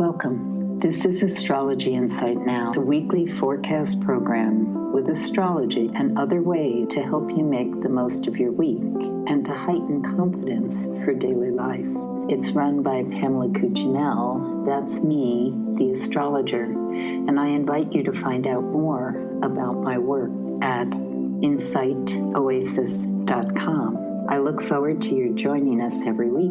Welcome. This is Astrology Insight Now, a weekly forecast program with astrology and other ways to help you make the most of your week and to heighten confidence for daily life. It's run by Pamela Cuccinell, that's me, the astrologer, and I invite you to find out more about my work at insightoasis.com. I look forward to your joining us every week.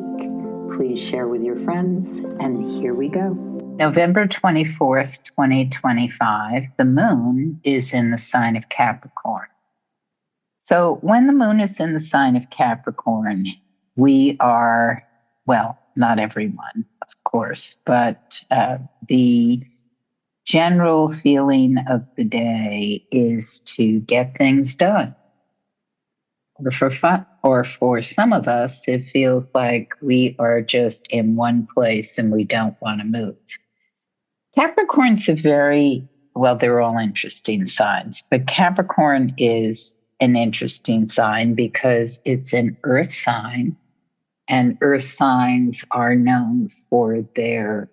Please share with your friends, and here we go. November 24th, 2025, the moon is in the sign of Capricorn. So when the moon is in the sign of Capricorn, we are, well, not everyone, of course, but the general feeling of the day is to get things done. Or for fun, or for some of us, it feels like we are just in one place and we don't want to move. Capricorn's they're all interesting signs, but Capricorn is an interesting sign because it's an earth sign, and earth signs are known for their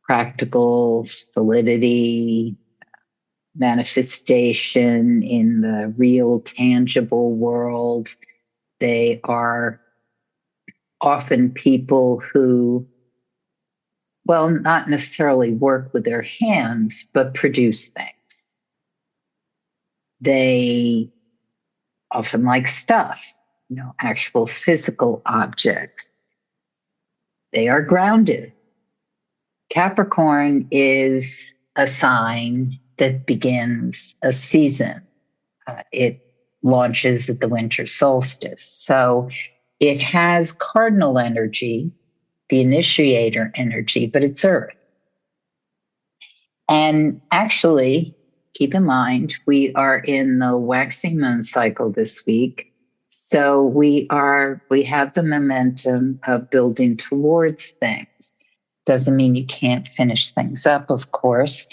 practical solidity, manifestation in the real, tangible world. They are often people who, well, not necessarily work with their hands, but produce things. They often like stuff, actual physical objects. They are grounded. Capricorn is a sign that begins a season. It launches at the winter solstice. So it has cardinal energy, the initiator energy, but it's earth. And actually, keep in mind, we are in the waxing moon cycle this week. So we have the momentum of building towards things. Doesn't mean you can't finish things up, of course,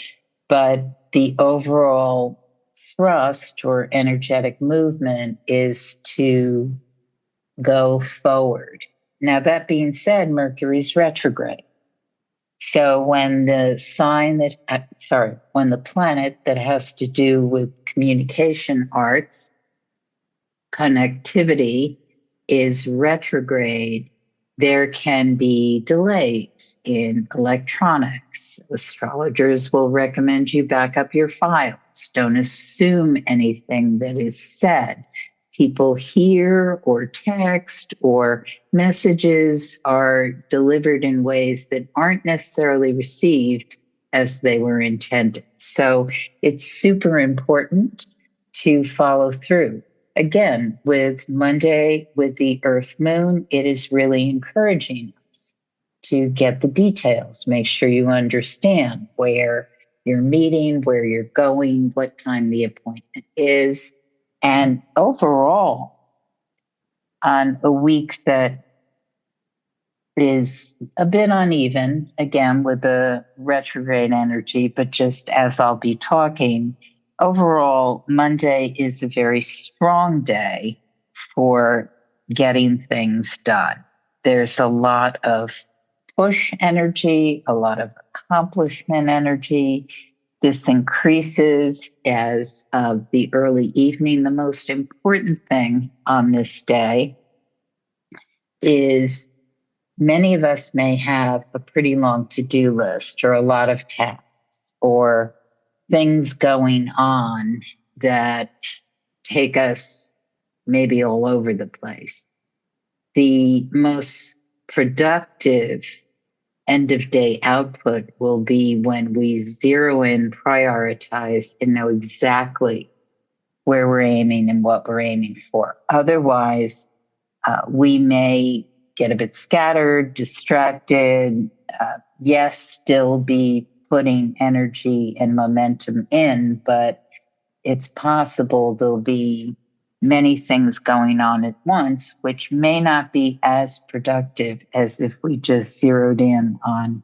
but the overall thrust or energetic movement is to go forward. Now, that being said, Mercury's retrograde. So when the planet that has to do with communication arts, connectivity is retrograde, there can be delays in electronics. Astrologers will recommend you back up your files. Don't assume anything that is said. People hear or text or messages are delivered in ways that aren't necessarily received as they were intended. So it's super important to follow through. Again, with Monday, with the Earth Moon, it is really encouraging us to get the details. Make sure you understand where you're meeting, where you're going, what time the appointment is. And overall, on a week that is a bit uneven, again, with the retrograde energy, but just as I'll be talking, overall, Monday is a very strong day for getting things done. There's a lot of push energy, a lot of accomplishment energy. This increases as of the early evening. The most important thing on this day is many of us may have a pretty long to-do list or a lot of tasks or things going on that take us maybe all over the place. The most productive end of day output will be when we zero in, prioritize, and know exactly where we're aiming and what we're aiming for. Otherwise, we may get a bit scattered, distracted, still be putting energy and momentum in, but it's possible there'll be many things going on at once, which may not be as productive as if we just zeroed in on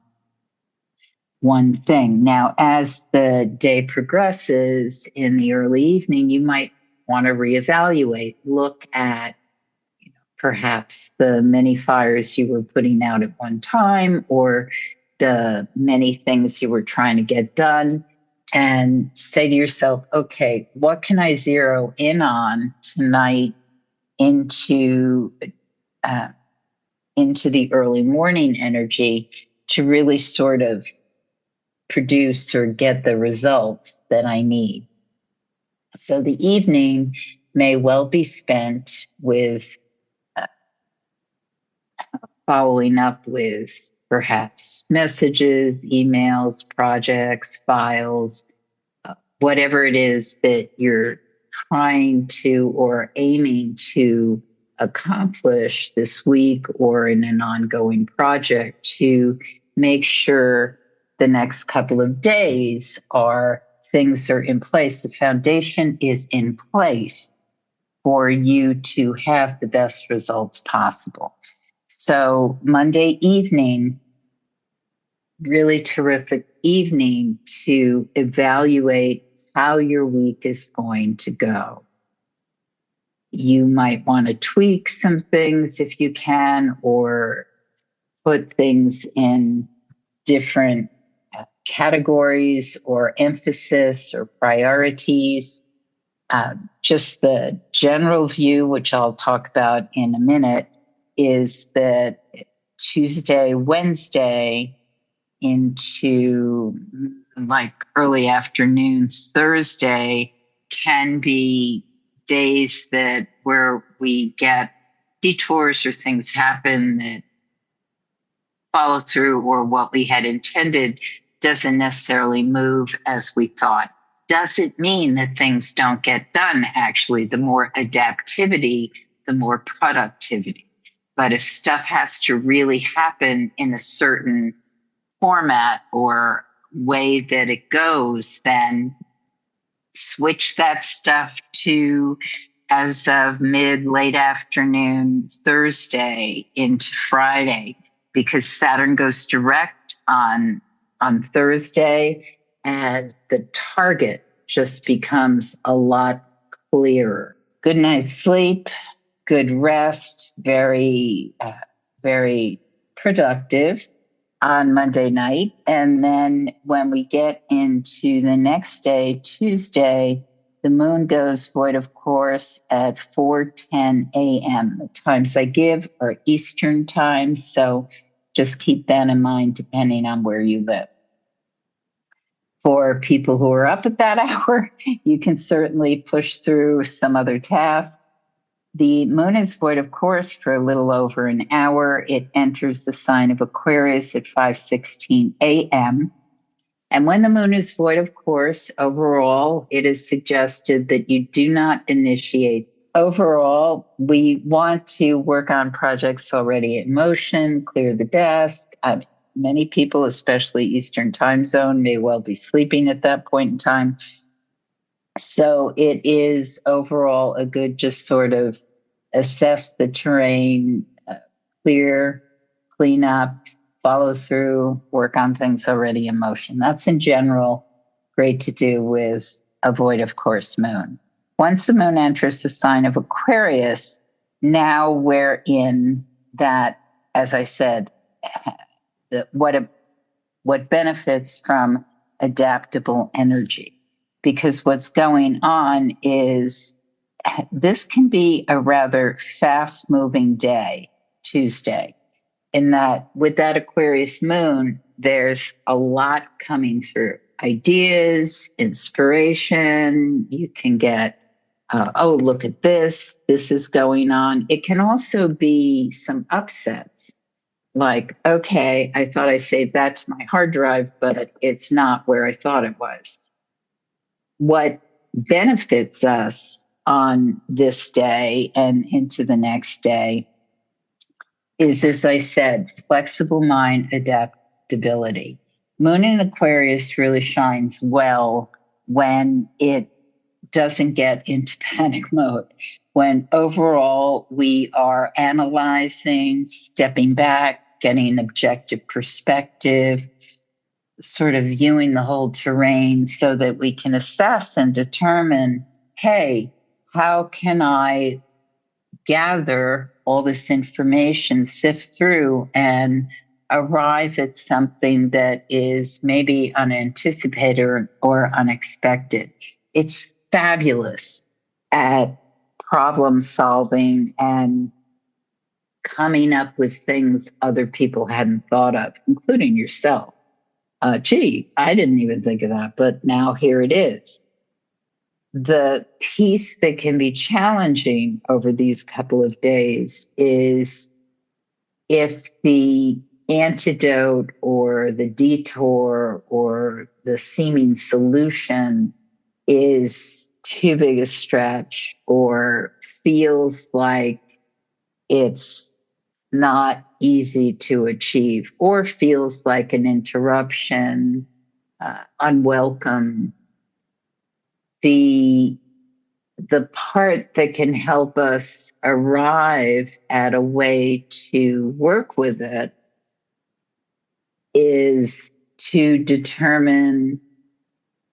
one thing. Now, as the day progresses in the early evening, you might want to reevaluate, look at perhaps the many fires you were putting out at one time, or the many things you were trying to get done and say to yourself, okay, what can I zero in on tonight uh, into the early morning energy to really sort of produce or get the results that I need. So the evening may well be spent with following up with perhaps messages, emails, projects, files, whatever it is that you're trying to or aiming to accomplish this week or in an ongoing project to make sure the next couple of days things are in place. The foundation is in place for you to have the best results possible. So Monday evening, really terrific evening to evaluate how your week is going to go. You might want to tweak some things if you can, or put things in different categories or emphasis or priorities. Just the general view, which I'll talk about in a minute, is that Tuesday, Wednesday into like early afternoons, Thursday can be days where we get detours or things happen that follow through, or what we had intended doesn't necessarily move as we thought. Doesn't mean that things don't get done. Actually, the more adaptivity, the more productivity. But if stuff has to really happen in a certain format or way that it goes, then switch that stuff to as of late afternoon Thursday into Friday, because Saturn goes direct on Thursday, and the target just becomes a lot clearer. Good night's sleep, good rest, very, very productive on Monday night. And then when we get into the next day, Tuesday, the moon goes void of course at 4:10 a.m. The times I give are Eastern time, so just keep that in mind depending on where you live. For people who are up at that hour, you can certainly push through some other tasks. The moon is void of course for a little over an hour. It enters the sign of Aquarius at 5:16 a.m. And when the moon is void of course, overall, it is suggested that you do not initiate. Overall, we want to work on projects already in motion, clear the desk. Many people, especially Eastern time zone, may well be sleeping at that point in time. So it is overall a good just sort of assess the terrain, clean up, follow through, work on things already in motion. That's in general great to do with a void of course moon. Once the moon enters the sign of Aquarius, now we're in that, as I said, what benefits from adaptable energy. Because what's going on is this can be a rather fast-moving day, Tuesday, in that with that Aquarius moon, there's a lot coming through. Ideas, inspiration, you can get, oh, look at this is going on. It can also be some upsets. Like, okay, I thought I saved that to my hard drive, but it's not where I thought it was. What benefits us on this day and into the next day is, as I said, flexible mind, adaptability. Moon in Aquarius really shines well when it doesn't get into panic mode, when overall we are analyzing, stepping back, getting an objective perspective, sort of viewing the whole terrain so that we can assess and determine, hey, how can I gather all this information, sift through, and arrive at something that is maybe unanticipated or unexpected. It's fabulous at problem solving and coming up with things other people hadn't thought of, including yourself. Gee, I didn't even think of that, but now here it is. The piece that can be challenging over these couple of days is if the antidote or the detour or the seeming solution is too big a stretch or feels like it's not easy to achieve or feels like an interruption, unwelcome. The part that can help us arrive at a way to work with it is to determine,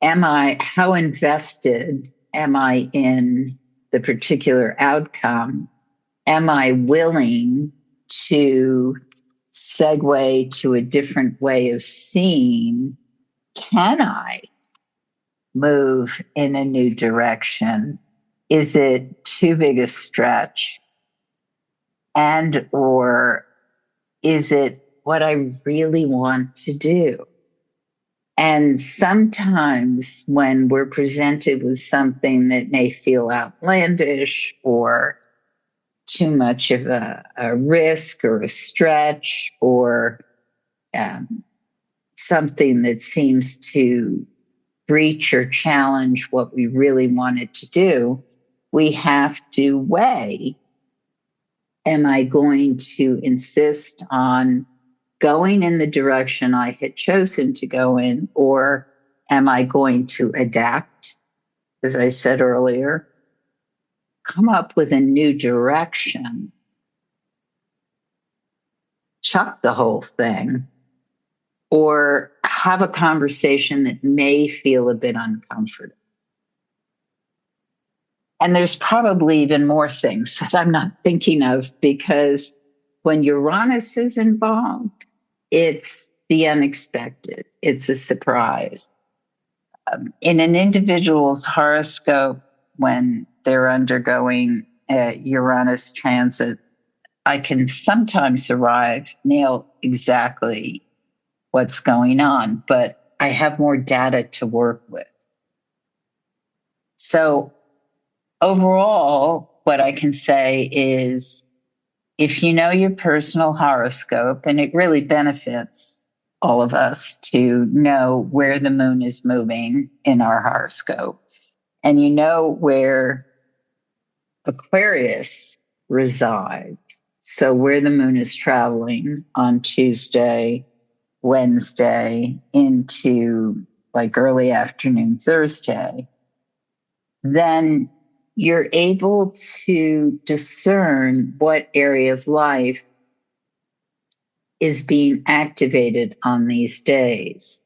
how invested am I in the particular outcome? Am I willing to segue to a different way of seeing? Can I move in a new direction? Is it too big a stretch? And or is it what I really want to do? And sometimes when we're presented with something that may feel outlandish or too much of a risk or a stretch or something that seems to breach or challenge what we really wanted to do, we have to weigh, am I going to insist on going in the direction I had chosen to go in, or am I going to adapt, as I said earlier, come up with a new direction, chuck the whole thing, or have a conversation that may feel a bit uncomfortable? And there's probably even more things that I'm not thinking of, because when Uranus is involved, it's the unexpected. It's a surprise. In an individual's horoscope, when they're undergoing a Uranus transit, I can sometimes nail exactly what's going on, but I have more data to work with. So overall, what I can say is, if you know your personal horoscope, and it really benefits all of us to know where the moon is moving in our horoscope, and you know where Aquarius resides, so where the moon is traveling on Tuesday, Wednesday, into like early afternoon Thursday, then you're able to discern what area of life is being activated on these days.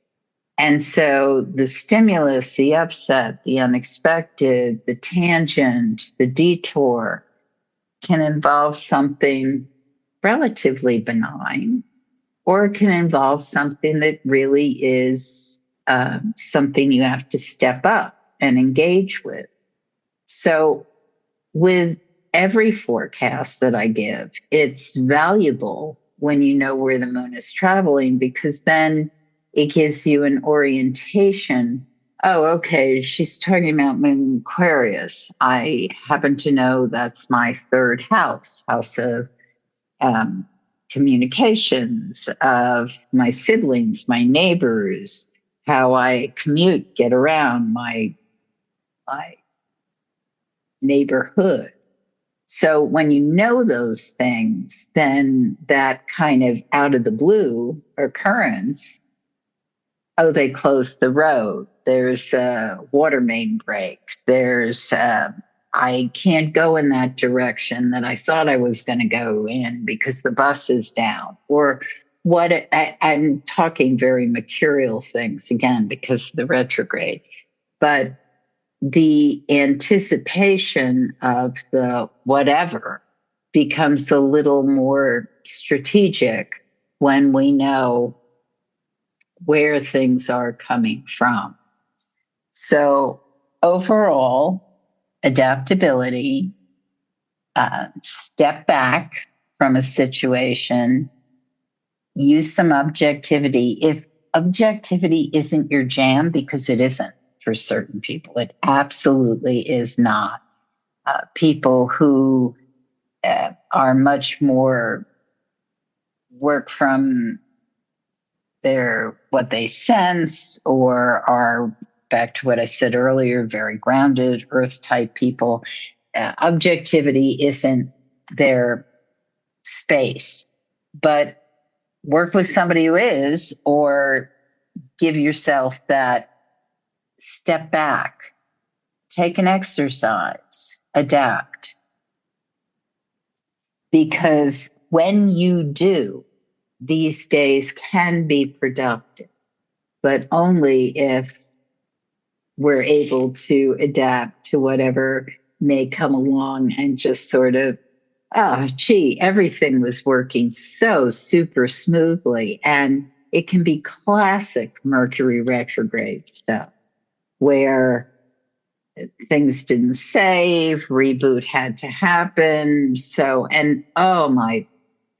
And so the stimulus, the upset, the unexpected, the tangent, the detour can involve something relatively benign, or it can involve something that really is something you have to step up and engage with. So with every forecast that I give, it's valuable when you know where the moon is traveling, because then it gives you an orientation. Oh, okay, she's talking about moon Aquarius. I happen to know that's my third house of communications, of my siblings, my neighbors, how I commute, get around, my neighborhood. So when you know those things, then that kind of out of the blue occurrence, oh, they closed the road. There's a water main break. There's, I can't go in that direction that I thought I was going to go in because the bus is down. Or I'm talking very mercurial things again because of the retrograde. But the anticipation of the whatever becomes a little more strategic when we know where things are coming from. So overall, adaptability, step back from a situation, use some objectivity. If objectivity isn't your jam, because it isn't for certain people, it absolutely is not. People who are much more work from their what they sense, or are, back to what I said earlier, very grounded earth type people. Objectivity isn't their space, but work with somebody who is, or give yourself that step back, take an exercise, adapt. Because when you do, these days can be productive, but only if we're able to adapt to whatever may come along and just sort of, oh, gee, everything was working so super smoothly. And it can be classic Mercury retrograde stuff where things didn't save, reboot had to happen. So, and oh my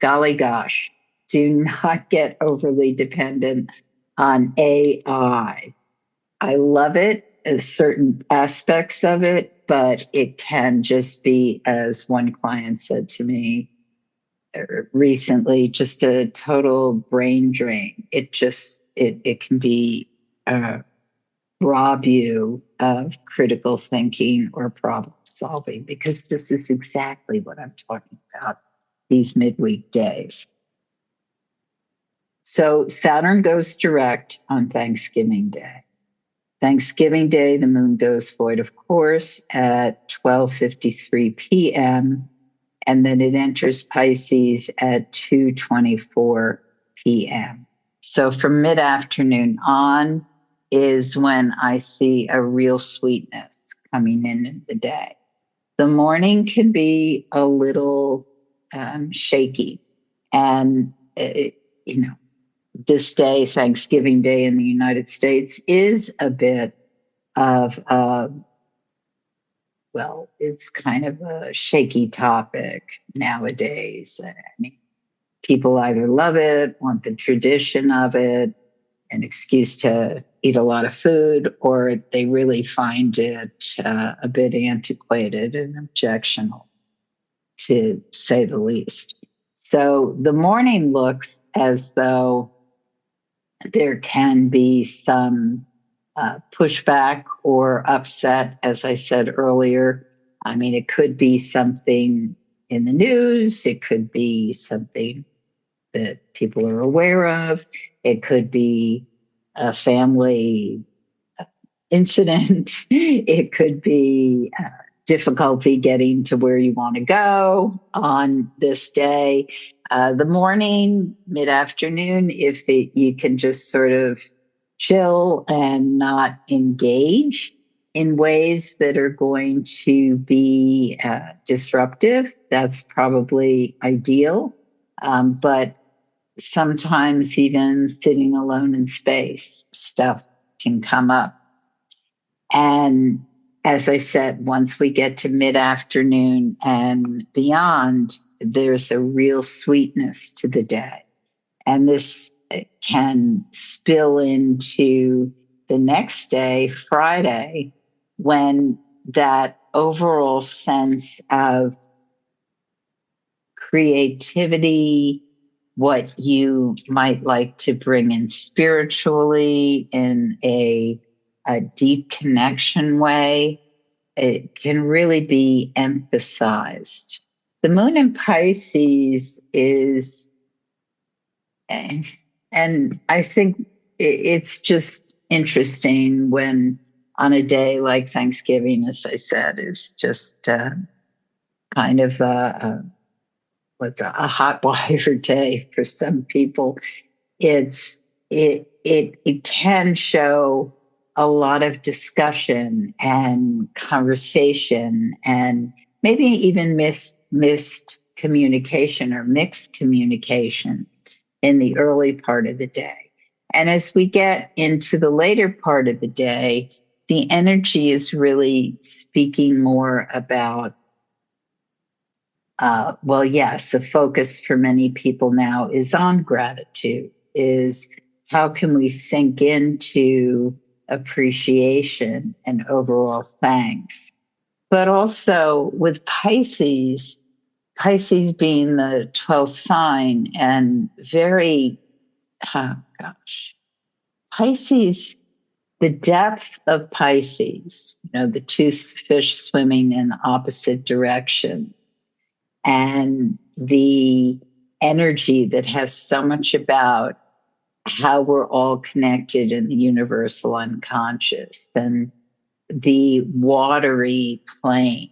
golly gosh, do not get overly dependent on AI. I love it as certain aspects of it, but it can just be, as one client said to me recently, just a total brain drain. It can be rob you of critical thinking or problem solving, because this is exactly what I'm talking about these midweek days. So Saturn goes direct on Thanksgiving Day. Thanksgiving Day, the moon goes void, of course, at 12:53 p.m., and then it enters Pisces at 2:24 p.m. So from mid-afternoon on is when I see a real sweetness coming in the day. The morning can be a little shaky, and this day, Thanksgiving Day in the United States, is a bit of it's kind of a shaky topic nowadays. I mean, people either love it, want the tradition of it, an excuse to eat a lot of food, or they really find it a bit antiquated and objectionable, to say the least. So the morning looks as though there can be some pushback or upset, as I said earlier. I mean, it could be something in the news. It could be something that people are aware of. It could be a family incident. It could be difficulty getting to where you want to go on this day. The morning, mid-afternoon, you can just sort of chill and not engage in ways that are going to be disruptive, that's probably ideal. But sometimes even sitting alone in space, stuff can come up. And as I said, once we get to mid-afternoon and beyond, there's a real sweetness to the day. And this can spill into the next day, Friday, when that overall sense of creativity, what you might like to bring in spiritually in a deep connection way, it can really be emphasized. The moon in Pisces is, and I think it's just interesting when on a day like Thanksgiving, as I said, is just kind of a hot wire day for some people. It can show a lot of discussion and conversation, and maybe even missed communication or mixed communication in the early part of the day. And as we get into the later part of the day, the energy is really speaking more about, well, yes, the focus for many people now is on gratitude, is how can we sink into appreciation and overall thanks. But also with Pisces, Pisces being the 12th sign and very, oh gosh, Pisces, the depth of Pisces, the two fish swimming in opposite directions, and the energy that has so much about how we're all connected in the universal unconscious, and the watery plane.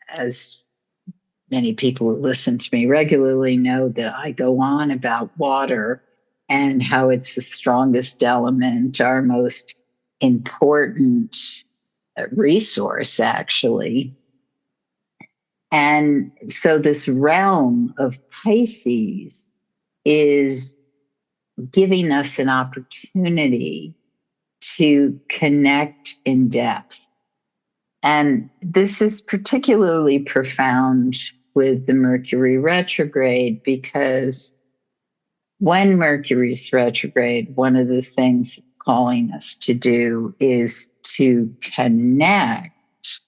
As many people who listen to me regularly know, that I go on about water and how it's the strongest element, our most important resource, actually. And so this realm of Pisces is giving us an opportunity to connect in depth. And this is particularly profound with the Mercury retrograde, because when Mercury's retrograde, one of the things it's calling us to do is to connect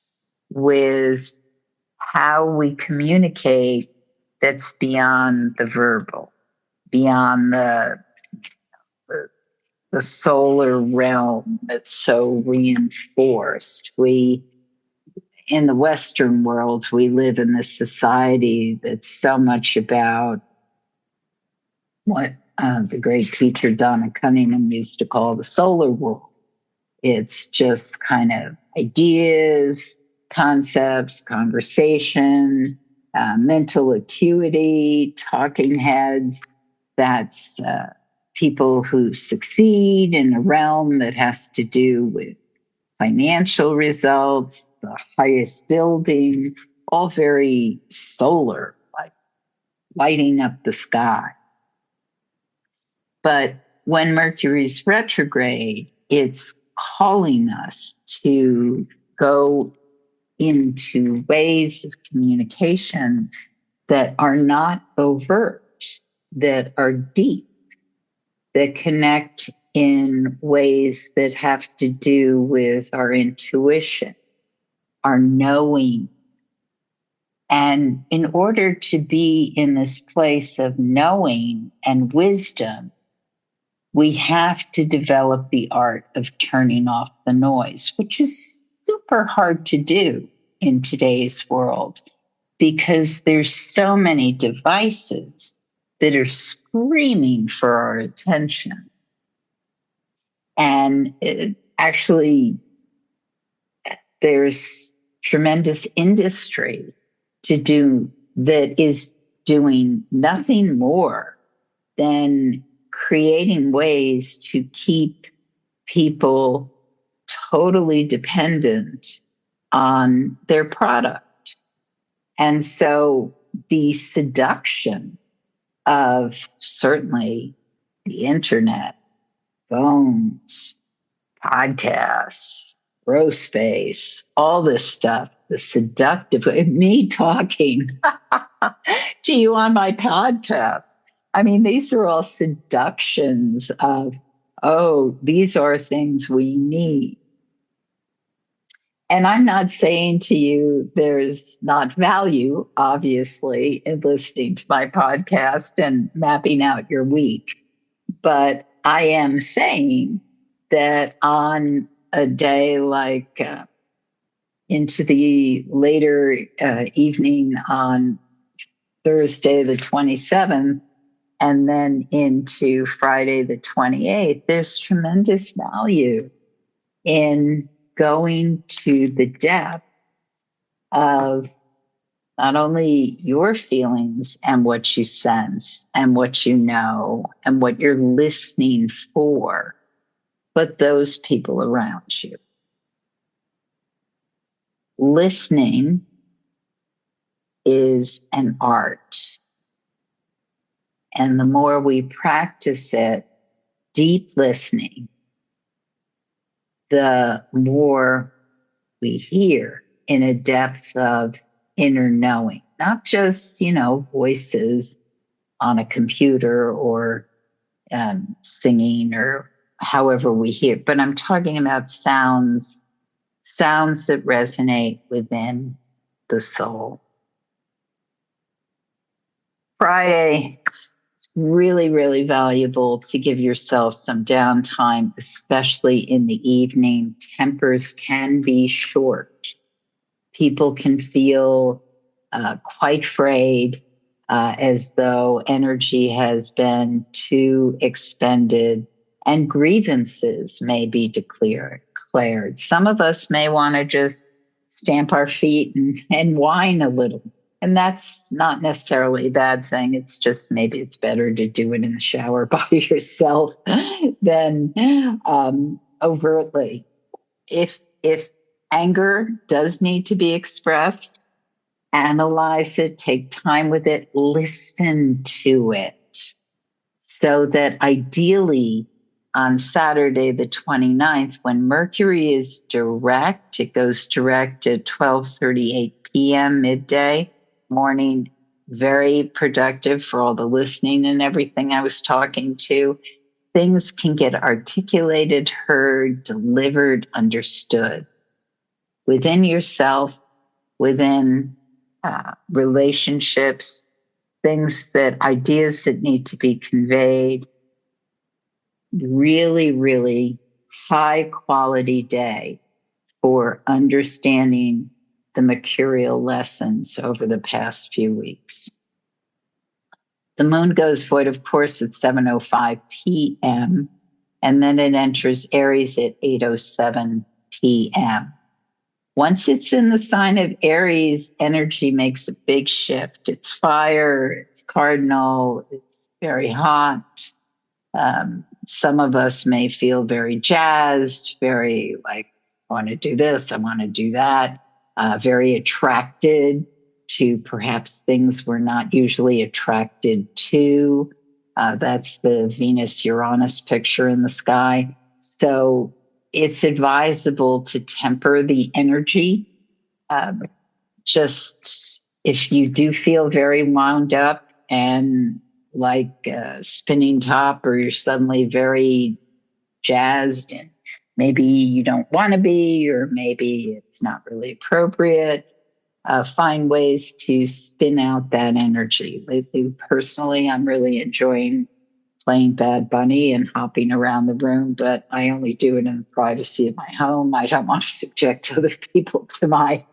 with how we communicate that's beyond the verbal, beyond the solar realm that's so reinforced. In the Western world, we live in this society that's so much about what the great teacher Donna Cunningham used to call the solar world. It's just kind of ideas, concepts, conversation, mental acuity, talking heads. That's people who succeed in a realm that has to do with financial results, the highest building, all very solar, like lighting up the sky. But when Mercury's retrograde, it's calling us to go into ways of communication that are not overt, that are deep, that connect in ways that have to do with our intuition, our knowing. And in order to be in this place of knowing and wisdom, we have to develop the art of turning off the noise, which is super hard to do in today's world, because there's so many devices that are screaming for our attention. And actually, there's tremendous industry to do that is doing nothing more than creating ways to keep people totally dependent on their product. And so the seduction of certainly the internet, phones, podcasts, row space, all this stuff, the seductive, me talking to you on my podcast. I mean, these are all seductions of, oh, these are things we need. And I'm not saying to you there's not value, obviously, in listening to my podcast and mapping out your week. But I am saying that on a day like into the later evening on Thursday, the 27th, and then into Friday, the 28th, there's tremendous value in going to the depth of not only your feelings and what you sense and what you know and what you're listening for, but those people around you. Listening is an art. And the more we practice it, deep listening, the more we hear in a depth of inner knowing, not just, voices on a computer or singing or however we hear, but I'm talking about sounds that resonate within the soul. Friday, really, really valuable to give yourself some downtime, especially in the evening. Tempers can be short. People can feel quite frayed, as though energy has been too expended, and grievances may be declared. Some of us may want to just stamp our feet and whine a little. And that's not necessarily a bad thing. It's just maybe it's better to do it in the shower by yourself than overtly. If anger does need to be expressed, analyze it, take time with it, listen to it, so that ideally on Saturday, the 29th, when Mercury is direct, it goes direct at 12:38 p.m. midday morning, very productive for all the listening and everything I was talking to. Things can get articulated, heard, delivered, understood within yourself, within relationships, ideas that need to be conveyed. Really, really high quality day for understanding the mercurial lessons over the past few weeks. The moon goes void, of course, at 7:05 p.m., and then it enters Aries at 8:07 p.m. Once it's in the sign of Aries, energy makes a big shift. It's fire, it's cardinal, it's very hot. Some of us may feel very jazzed, very like, I want to do this, I want to do that, very attracted to perhaps things we're not usually attracted to. That's the Venus-Uranus picture in the sky. So it's advisable to temper the energy. Just if you do feel very wound up and like a spinning top, or you're suddenly very jazzed and maybe you don't want to be, or maybe it's not really appropriate, find ways to spin out that energy. Lately, personally, I'm really enjoying playing Bad Bunny and hopping around the room, but I only do it in the privacy of my home. I don't want to subject other people to my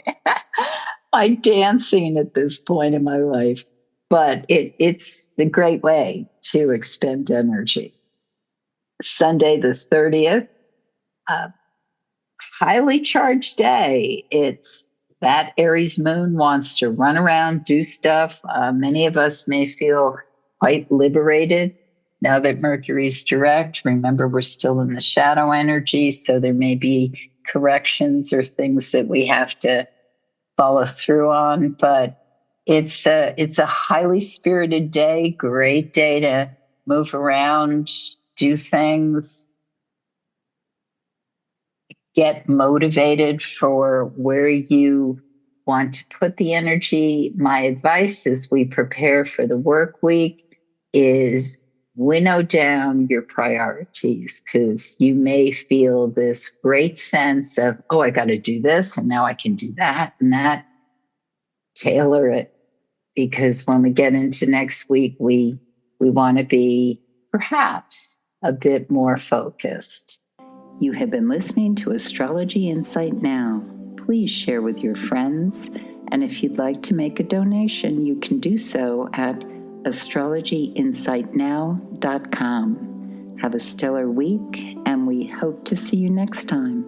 dancing at this point in my life. But it's the great way to expend energy. Sunday the 30th, highly charged day. It's that Aries moon wants to run around, do stuff. Many of us may feel quite liberated now that Mercury's direct. Remember, we're still in the shadow energy, so there may be corrections or things that we have to follow through on. But it's a highly spirited day, great day to move around, do things, get motivated for where you want to put the energy. My advice as we prepare for the work week is winnow down your priorities, because you may feel this great sense of, oh, I got to do this and now I can do that and that. Tailor it, because when we get into next week, we want to be perhaps a bit more focused. You have been listening to Astrology Insight Now. Please share with your friends, and if you'd like to make a donation, you can do so at astrologyinsightnow.com. Have a stellar week, and we hope to see you next time.